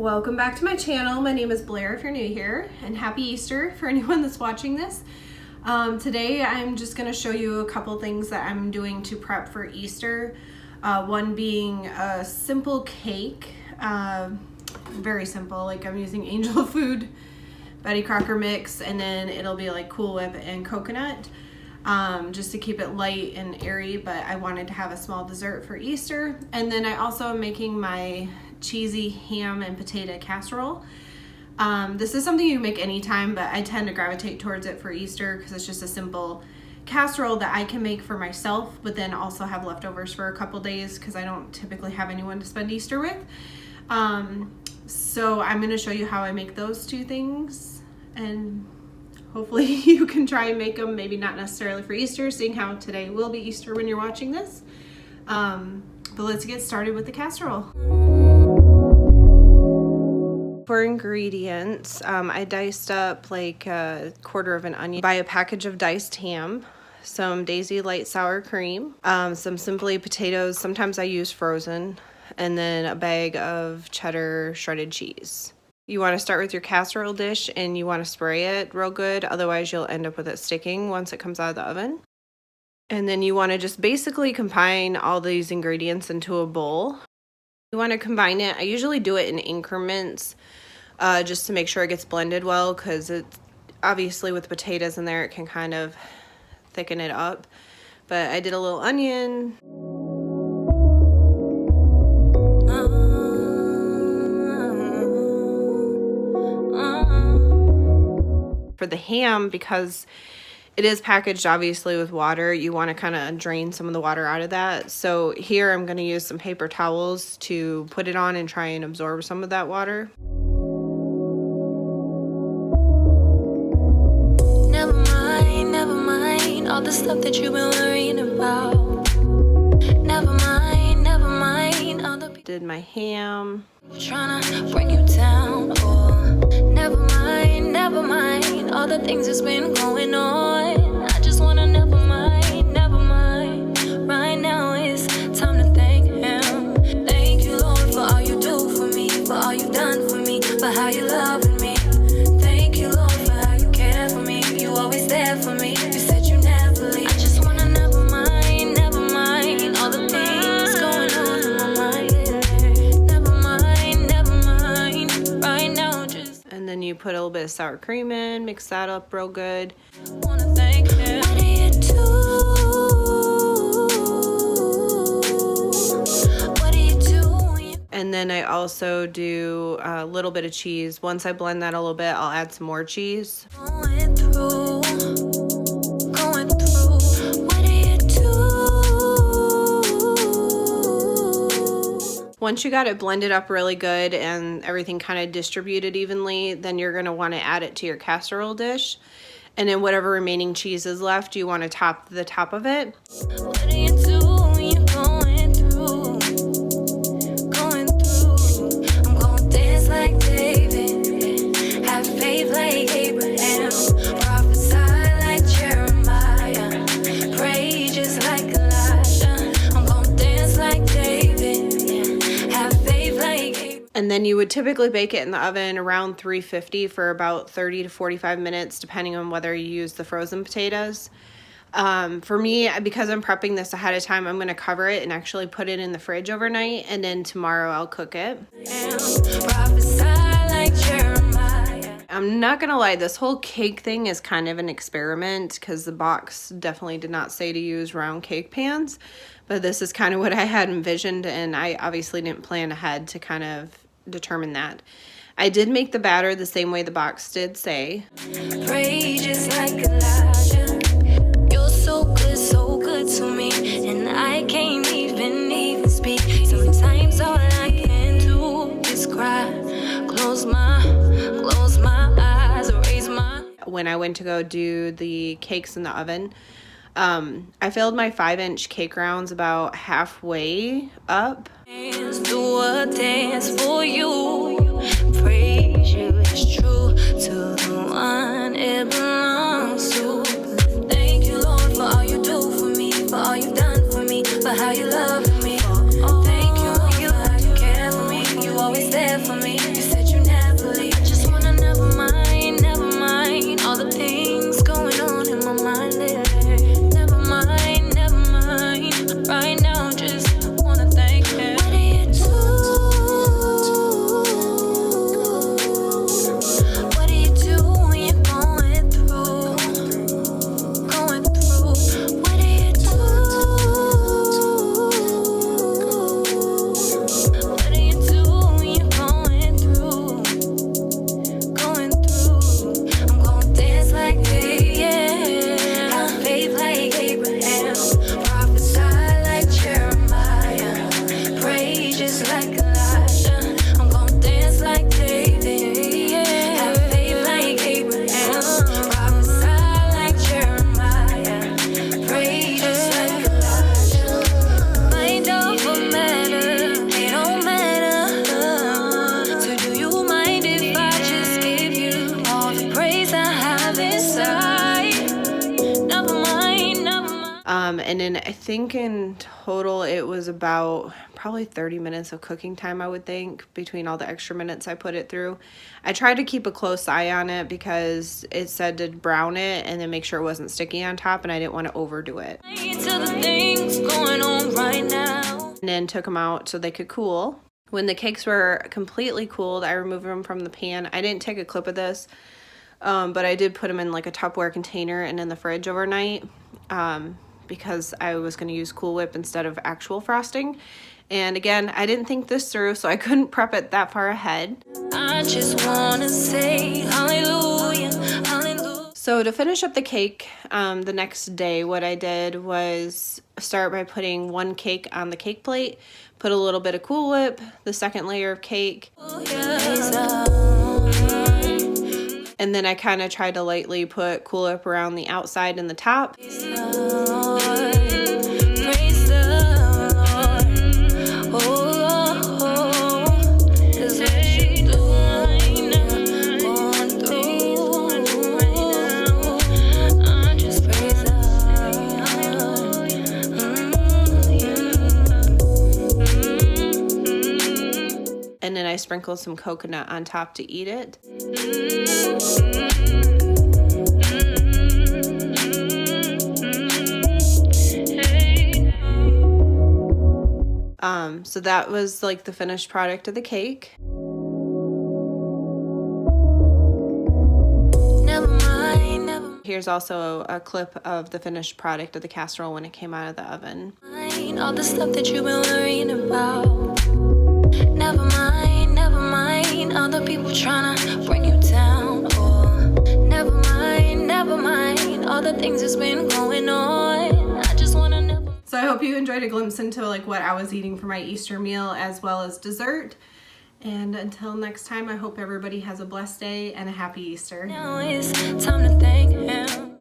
Welcome back to my channel. My name is Blair if you're new here, and happy Easter for anyone that's watching this. Today I'm just going to show you a couple things that I'm doing to prep for Easter. One being a simple cake, very simple, like I'm using Angel Food Betty Crocker mix, and then it'll be like Cool Whip and coconut, just to keep it light and airy, but I wanted to have a small dessert for Easter. And then I also am making my cheesy ham and potato casserole. This is something you can make anytime, but I tend to gravitate towards it for Easter because it's just a simple casserole that I can make for myself, but then also have leftovers for a couple days because I don't typically have anyone to spend Easter with. So I'm going to show you how I make those two things, and hopefully you can try and make them, maybe not necessarily for Easter, seeing how today will be Easter when you're watching this. But let's get started with the casserole. For ingredients, I diced up like a quarter of an onion, buy a package of diced ham, some Daisy light sour cream, some Simply potatoes, sometimes I use frozen, and then a bag of cheddar shredded cheese. You want to start with your casserole dish and you want to spray it real good, otherwise you'll end up with it sticking once it comes out of the oven. And then you want to just basically combine all these ingredients into a bowl. You want to combine it. I usually do it in increments, just to make sure it gets blended well, because it's obviously with potatoes in there it can kind of thicken it up. But I did a little onion. For the ham, because it is packaged obviously with water, you want to kind of drain some of the water out of that. So here I'm going to use some paper towels to put it on and try and absorb some of that water. Never mind all the stuff that you've been worrying about. Never mind all the did my ham. Trying to bring you down. Never mind all the things that's been going on. I just wanna never mind. Right now it's time to thank him. Thank you, Lord, for all you do for me, for all you've done for me, for how you loving me. Thank you, Lord, for how you care for me. You always there for me. You said you never leave. I just wanna never mind all the things going on in my mind. Never mind right now. And then you put a little bit of sour cream in, mix that up real good. Wanna thank him. What do you do? What do you do? And then I also do a little bit of cheese. Once I blend that a little bit, I'll add some more cheese. Going through. What do you do? Once you got it blended up really good and everything kind of distributed evenly, then you're going to want to add it to your casserole dish. And then whatever remaining cheese is left, you want to top the top of it. What do you do? You're going through. I'm going to dance like David, have faith like Abraham, prophesy like Jeremiah, pray just like Elijah. I'm going to dance like David, have faith like Abraham. And then you would typically bake it in the oven around 350 for about 30 to 45 minutes, depending on whether you use the frozen potatoes. For me, because I'm prepping this ahead of time, I'm going to cover it and actually put it in the fridge overnight, and then tomorrow I'll cook it. I'm not going to lie, this whole cake thing is kind of an experiment because the box definitely did not say to use round cake pans, but this is kind of what I had envisioned, and I obviously didn't plan ahead to kind of determine that. I did make the batter the same way the box did say. Pray just like Elijah. You're so good to me, and I can't even speak. Sometimes all I can do is cry. Close my eyes, raise my. When I went to go do the cakes in the oven, I filled my 5-inch cake rounds about halfway up. Do a dance for you. Praise you, it's true to the one it belongs to. Thank you, Lord, for all you do for me, for all you've done for me, for how you love me. Thank you, Lord, for how you care for me. You always there for me. You right now, just wanna thank him. What do you do? What do you do when you're going through? Going through. What do you do? What do you do when you're going through? Going through. I'm gonna dance like they, yeah. Have faith like Abraham. Prophesy like Jeremiah. Pray just like Elijah. I'm gonna dance like David, yeah. Have faith like Abraham. Prophesy like Jeremiah. Pray just like Elijah. Mind over matter, they don't matter. So do you mind if I just give you all the praise I have inside? Never mind, never mind. And then I think in total it was about probably 30 minutes of cooking time, I would think, between all the extra minutes I put it through. I tried to keep a close eye on it because it said to brown it and then make sure it wasn't sticky on top, and I didn't want to overdo it. To the things going on right now. And then took them out so they could cool. When the cakes were completely cooled, I removed them from the pan. I didn't take a clip of this, but I did put them in like a Tupperware container and in the fridge overnight, because I was going to use Cool Whip instead of actual frosting. And again, I didn't think this through, so I couldn't prep it that far ahead. I just wanna say hallelujah, hallelujah. So to finish up the cake, the next day, what I did was start by putting one cake on the cake plate, put a little bit of Cool Whip, the second layer of cake, and then I kind of tried to lightly put Cool Whip around the outside and the top. Praise the Lord. Oh, is what you doing now, going through right now. I just praise the Lord. And then I sprinkled some coconut on top to eat it. So that was like the finished product of the cake. Never mind, never Here's also a clip of the finished product of the casserole when it came out of the oven. mind all the stuff that you've been worrying about. Never mind all the people trying to bring you down. Or never mind all the things that's been going on. I just wanna never. So I hope you enjoyed a glimpse into like what I was eating for my Easter meal as well as dessert. And until next time, I hope everybody has a blessed day and a happy Easter. Now it's time to thank him.